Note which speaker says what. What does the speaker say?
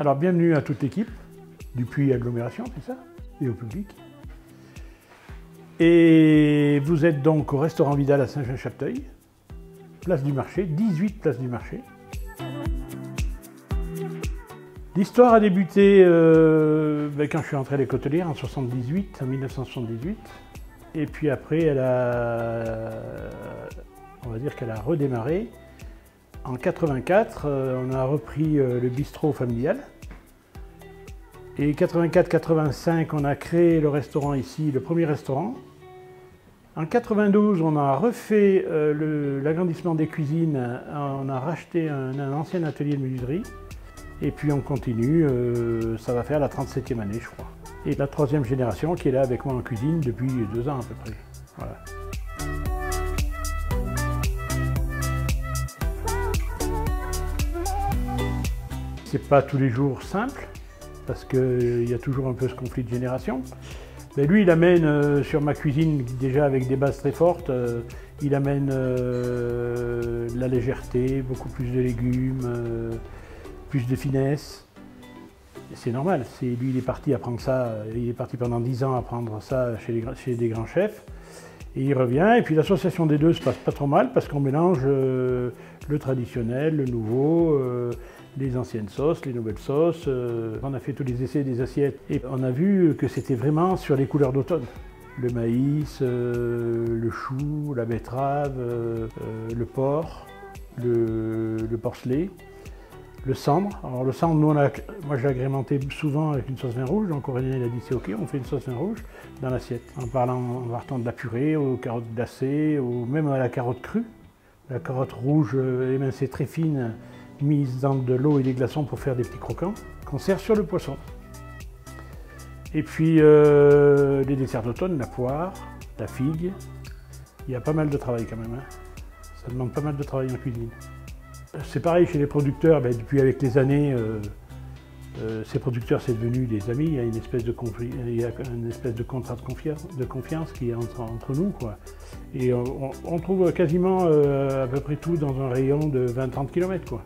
Speaker 1: Alors bienvenue à toute l'équipe du Puy Agglomération, c'est ça, et au public. Et vous êtes donc au restaurant Vidal à Saint-Jean-Chapteuil, place du marché, 18 place du marché. L'histoire a débuté quand je suis entré à l'école hôtelière en 1978. Et puis après, on va dire qu'elle a redémarré. En 84, on a repris le bistrot familial. Et 84-85, on a créé le restaurant ici, le premier restaurant. En 92, on a refait l'agrandissement des cuisines. On a racheté un ancien atelier de menuiserie. Et puis on continue, ça va faire la 37e année, je crois. Et la 3e génération qui est là avec moi en cuisine depuis 2 ans à peu près. Voilà. C'est pas tous les jours simple, parce qu'il y a toujours un peu ce conflit de génération. Mais lui, il amène sur ma cuisine, déjà avec des bases très fortes, il amène la légèreté, beaucoup plus de légumes, plus de finesse. C'est normal, lui il est parti apprendre ça, il est parti pendant 10 ans apprendre ça chez des grands chefs. Et il revient, et puis l'association des deux se passe pas trop mal parce qu'on mélange le traditionnel, le nouveau, les anciennes sauces, les nouvelles sauces. On a fait tous les essais des assiettes et on a vu que c'était vraiment sur les couleurs d'automne. Le maïs, le chou, la betterave, le porc, le porcelet. Le cendre. Alors le cendre, moi j'ai agrémenté souvent avec une sauce vin rouge, donc Aurélien il a dit c'est ok, on fait une sauce vin rouge dans l'assiette. En partant de la purée, aux carottes glacées, ou même à la carotte crue. La carotte rouge émincée très fine, mise dans de l'eau et des glaçons pour faire des petits croquants, qu'on sert sur le poisson. Et puis les desserts d'automne, la poire, la figue. Il y a pas mal de travail quand même, hein. Ça demande pas mal de travail en cuisine. C'est pareil chez les producteurs, depuis avec les années, ces producteurs c'est devenu des amis, il y a une espèce de contrat de confiance qui est entre nous, quoi. Et on trouve quasiment à peu près tout dans un rayon de 20-30 km, quoi.